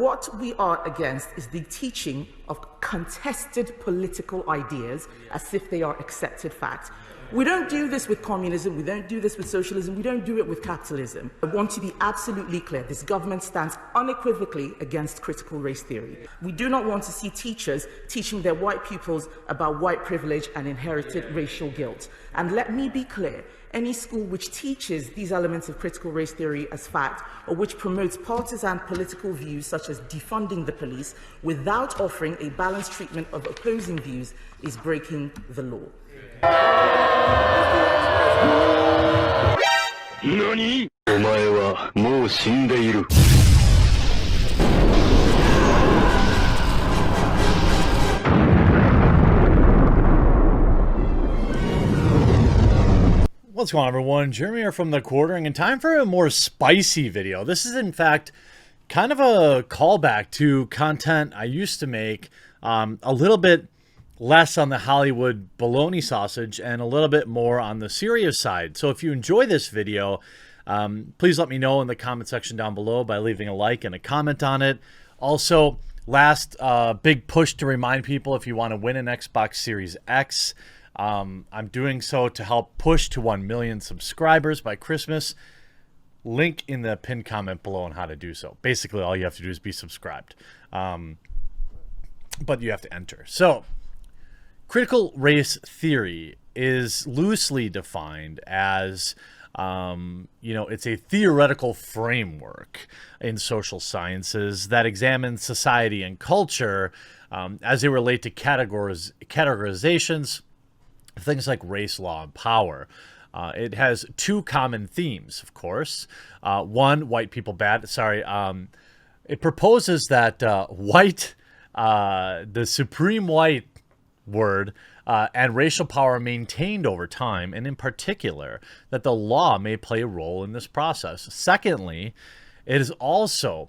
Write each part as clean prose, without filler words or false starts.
what we are against is the teaching of contested political ideas as if they are accepted facts. We don't do this with communism, we don't do this with socialism, we don't do it with capitalism. I want to be absolutely clear. This government stands unequivocally against critical race theory. We do not want to see teachers teaching their white pupils about white privilege and inherited racial guilt. And let me be clear, any school which teaches these elements of critical race theory as fact, or which promotes partisan political views such as defunding the police without offering a balanced treatment of opposing views, is breaking the law. NANI?! お前はもう死んでいる。What's going on, everyone? Jeremy here from The Quartering, and time for a more spicy video. This is, in fact, kind of a callback to content I used to make, a little bit less on the Hollywood bologna sausage and a little bit more on the serious side. So if you enjoy this video, please let me know in the comment section down below by leaving a like and a comment on it. Also, last big push to remind people, if you want to win an Xbox Series X, I'm doing so to help push to 1 million subscribers by Christmas. Link in the pinned comment below on how to do so. Basically, all you have to do is be subscribed. But you have to enter. So, critical race theory is loosely defined as, it's a theoretical framework in social sciences that examines society and culture as they relate to categorizations, things like race, law, and power. It has two common themes, of course. One, white people bad. Sorry. It proposes that the supreme white word and racial power are maintained over time, and in particular, that the law may play a role in this process. Secondly, it is also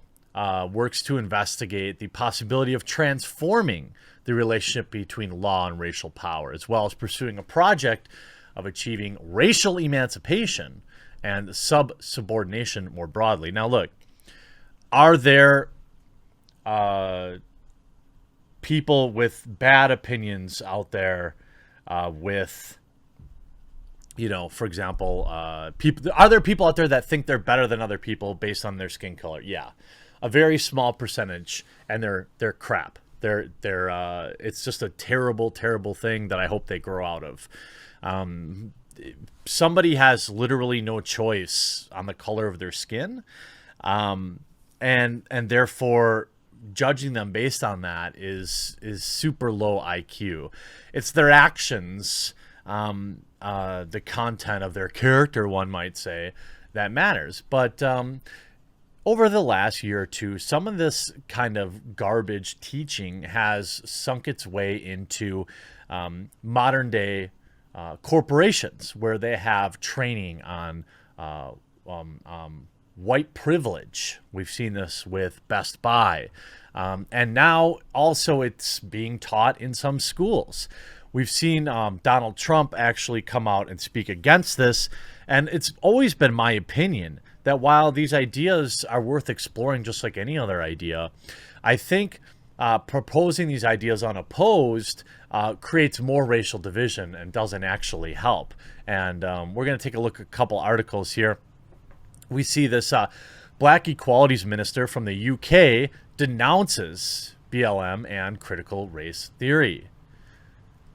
works to investigate the possibility of transforming the relationship between law and racial power, as well as pursuing a project of achieving racial emancipation and subordination more broadly. Now, look, are there people with bad opinions out there with, for example, are there people out there that think they're better than other people based on their skin color? Yeah, a very small percentage, and they're crap. It's just a terrible, terrible thing that I hope they grow out of. Somebody has literally no choice on the color of their skin, and therefore judging them based on that is super low IQ. It's their actions, the content of their character, one might say, that matters. But over the last year or two, some of this kind of garbage teaching has sunk its way into modern day corporations, where they have training on white privilege. We've seen this with Best Buy. And now also it's being taught in some schools. We've seen Donald Trump actually come out and speak against this. And it's always been my opinion that while these ideas are worth exploring just like any other idea, I think proposing these ideas unopposed creates more racial division and doesn't actually help. And we're going to take a look at a couple articles here. We see this black equalities minister from the UK denounces BLM and critical race theory.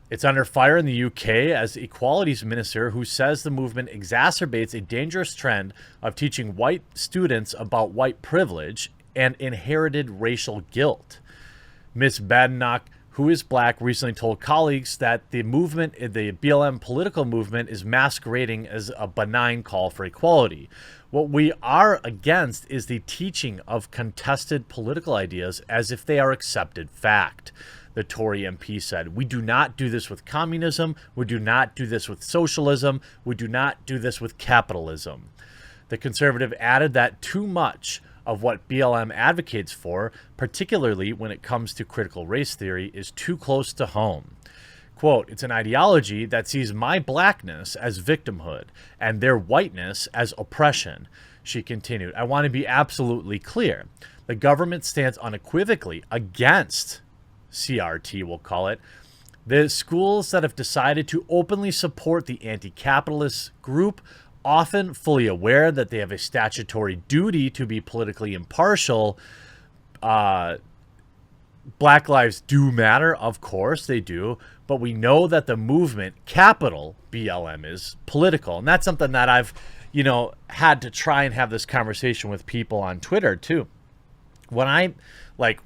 It's under fire in the UK as equalities minister who says the movement exacerbates a dangerous trend of teaching white students about white privilege and inherited racial guilt. Ms. Badenoch, who is black, recently told colleagues that the BLM political movement is masquerading as a benign call for equality. What we are against is the teaching of contested political ideas as if they are accepted fact, the Tory MP said. We do not do this with communism. We do not do this with socialism. We do not do this with capitalism. The conservative added that too much of what BLM advocates for, particularly when it comes to critical race theory, is too close to home. Quote, it's an ideology that sees my blackness as victimhood and their whiteness as oppression. She continued, I want to be absolutely clear. The government stands unequivocally against CRT, we'll call it. The schools that have decided to openly support the anti-capitalist group, often fully aware that they have a statutory duty to be politically impartial. Black lives do matter, of course they do, but we know that the movement, capital BLM, is political. And that's something that I've, had to try and have this conversation with people on Twitter too. When I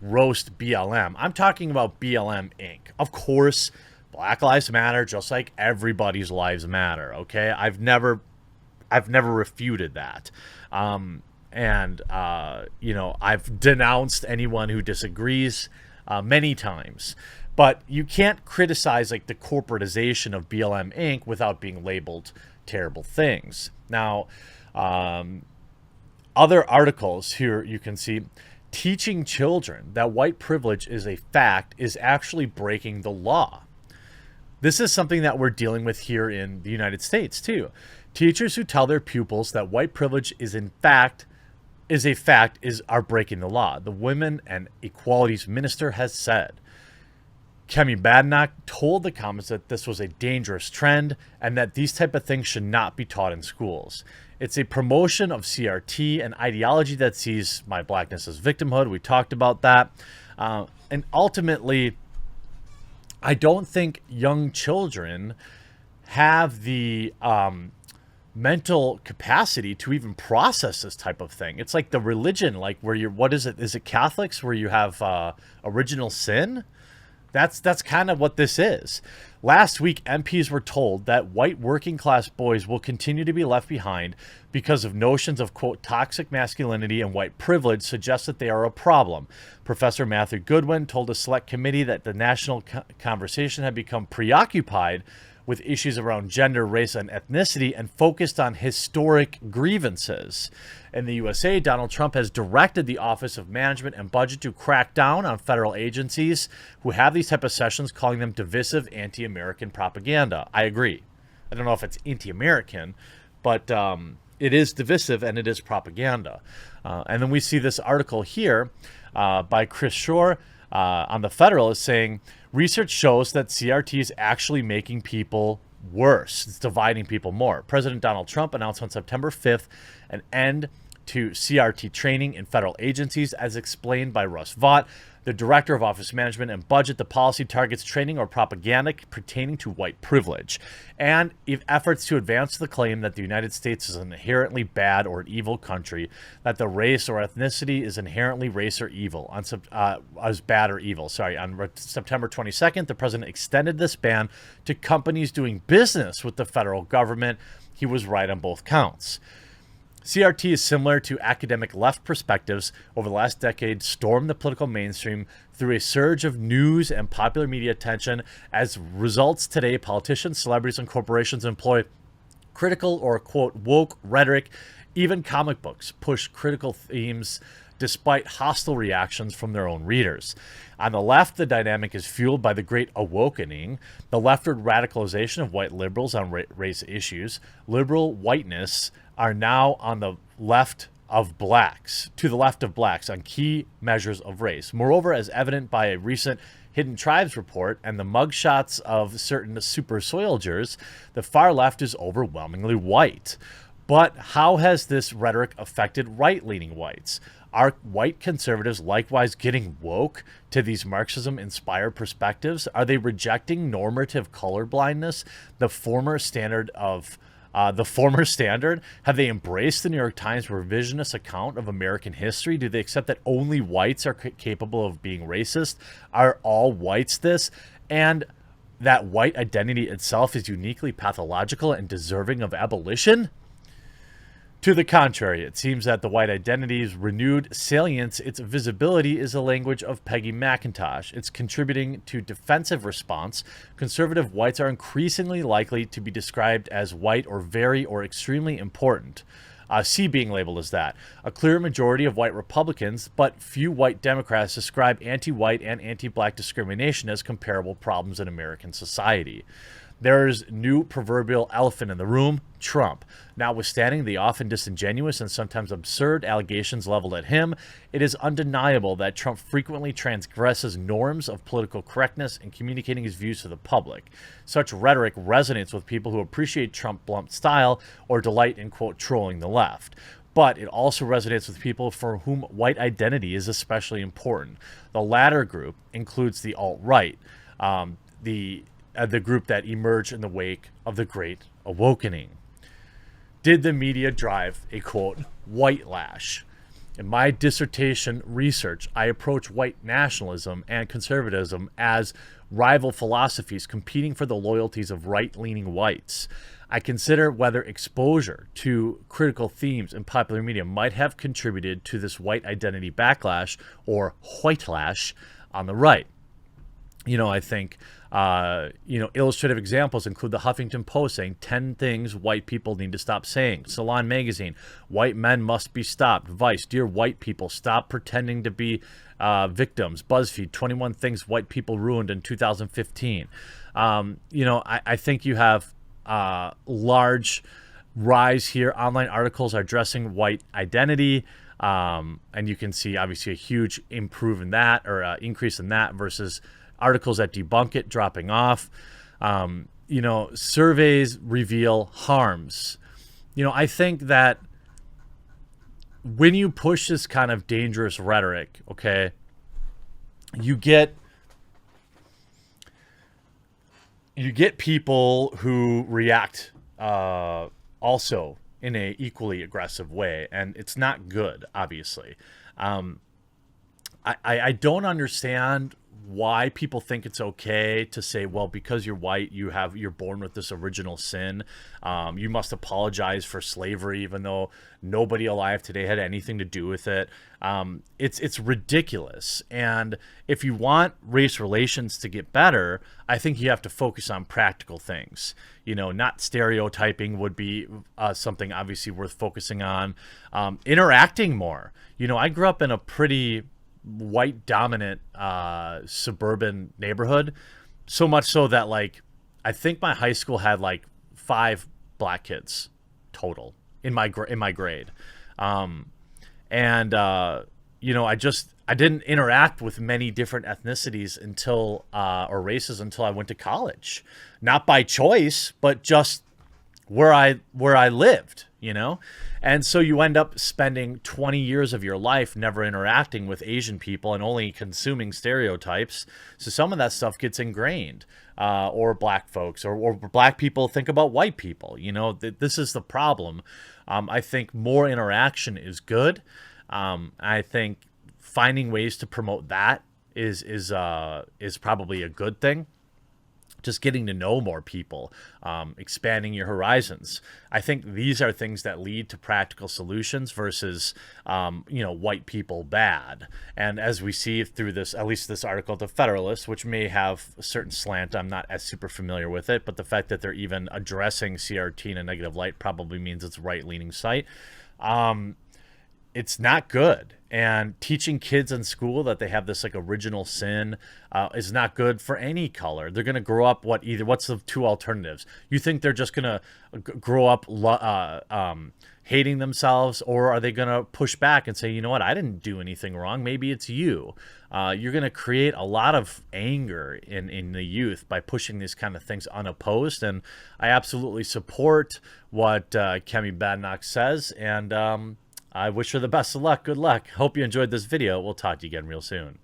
roast BLM, I'm talking about BLM Inc. Of course, Black Lives Matter, just like everybody's lives matter. Okay, I've never refuted that, I've denounced anyone who disagrees many times. But you can't criticize the corporatization of BLM Inc. without being labeled terrible things. Now, other articles here you can see. Teaching children that white privilege is a fact is actually breaking the law. This is something that we're dealing with here in the United States too. Teachers who tell their pupils that white privilege is a fact are breaking the law. The Women and Equalities Minister has said. Kemi Badenoch told the comments that this was a dangerous trend and that these type of things should not be taught in schools. It's a promotion of CRT, an ideology that sees my blackness as victimhood. We talked about that. And ultimately, I don't think young children have the mental capacity to even process this type of thing. It's like the religion, where you're, what is it? Is it Catholics where you have original sin? That's kind of what this is. Last week, MPs were told that white working class boys will continue to be left behind because of notions of, quote, toxic masculinity and white privilege suggest that they are a problem. Professor Matthew Goodwin told a select committee that the national conversation had become preoccupied with issues around gender, race, and ethnicity and focused on historic grievances. In the USA, Donald Trump has directed the Office of Management and Budget to crack down on federal agencies who have these type of sessions, calling them divisive anti-American propaganda. I agree. I don't know if it's anti-American, but it is divisive and it is propaganda. And then we see this article here by Chris Shore on the Federal is saying, research shows that CRT is actually making people worse. It's dividing people more. President Donald Trump announced on September 5th an end to CRT training in federal agencies, as explained by Russ Vought, the Director of Office Management and Budget. The policy targets training or propaganda pertaining to white privilege and efforts to advance the claim that the United States is an inherently bad or an evil country, that the race or ethnicity is inherently race or evil, as bad or evil. Sorry, on September 22nd, the president extended this ban to companies doing business with the federal government. He was right on both counts. CRT is similar to academic left perspectives over the last decade stormed the political mainstream through a surge of news and popular media attention. As results today, politicians, celebrities, and corporations employ critical or, quote, woke rhetoric. Even comic books push critical themes despite hostile reactions from their own readers. On the left, the dynamic is fueled by the Great Awakening, the leftward radicalization of white liberals on race issues. Liberal whiteness are now on the left of blacks, to the left of blacks on key measures of race. Moreover, as evident by a recent Hidden Tribes report and the mugshots of certain super soldiers, the far left is overwhelmingly white. But how has this rhetoric affected right-leaning whites? Are white conservatives likewise getting woke to these Marxism-inspired perspectives? Are they rejecting normative colorblindness, the former standard? Have they embraced the New York Times revisionist account of American history? Do they accept that only whites are capable of being racist? Are all whites this? And that white identity itself is uniquely pathological and deserving of abolition? To the contrary, it seems that the white identity's renewed salience, its visibility, is a language of Peggy McIntosh. It's contributing to defensive response. Conservative whites are increasingly likely to be described as white or very or extremely important. C being labeled as that. A clear majority of white Republicans, but few white Democrats, describe anti-white and anti-black discrimination as comparable problems in American society. There's new proverbial elephant in the room, Trump. Notwithstanding the often disingenuous and sometimes absurd allegations leveled at him, it is undeniable that Trump frequently transgresses norms of political correctness in communicating his views to the public. Such rhetoric resonates with people who appreciate Trump's blunt style or delight in, quote, trolling the left. But it also resonates with people for whom white identity is especially important. The latter group includes the alt-right, the group that emerged in the wake of the Great Awakening. Did the media drive a, quote, white lash? In my dissertation research, I approach white nationalism and conservatism as rival philosophies competing for the loyalties of right-leaning whites. I consider whether exposure to critical themes in popular media might have contributed to this white identity backlash or whitelash on the right. I think, illustrative examples include the Huffington Post saying 10 things white people need to stop saying. Salon Magazine, white men must be stopped. Vice, dear white people, stop pretending to be victims. BuzzFeed, 21 things white people ruined in 2015. I think you have large rise here. Online articles are addressing white identity. And you can see obviously a huge increase in that versus articles that debunk it dropping off. Surveys reveal harms. I think that when you push this kind of dangerous rhetoric, okay, you get people who react also in a equally aggressive way, and it's not good, obviously. I don't understand why people think it's okay to say, well, because you're white, you're born with this original sin. You must apologize for slavery, even though nobody alive today had anything to do with it. It's ridiculous. And if you want race relations to get better, I think you have to focus on practical things. Not stereotyping would be something obviously worth focusing on. Interacting more. I grew up in a pretty white dominant suburban neighborhood, so much so that I think my high school had 5 black kids total in my grade. I didn't interact with many different ethnicities or races until I went to college, not by choice, but just where I lived, And so you end up spending 20 years of your life never interacting with Asian people and only consuming stereotypes. So some of that stuff gets ingrained, or black folks or black people think about white people. This is the problem. I think more interaction is good. I think finding ways to promote that is probably a good thing. Just getting to know more people, expanding your horizons. I think these are things that lead to practical solutions versus, white people bad. And as we see through this, at least this article, The Federalist, which may have a certain slant, I'm not as super familiar with it, but the fact that they're even addressing CRT in a negative light probably means it's a right-leaning site. It's not good. And teaching kids in school that they have this original sin is not good for any color. They're going to grow up what's the two alternatives? You think they're just going to grow up hating themselves, or are they going to push back and say, you know what, I didn't do anything wrong. Maybe it's you. You're going to create a lot of anger in the youth by pushing these kind of things unopposed. And I absolutely support what Kemi Badenoch says. And I wish her the best of luck. Good luck. Hope you enjoyed this video. We'll talk to you again real soon.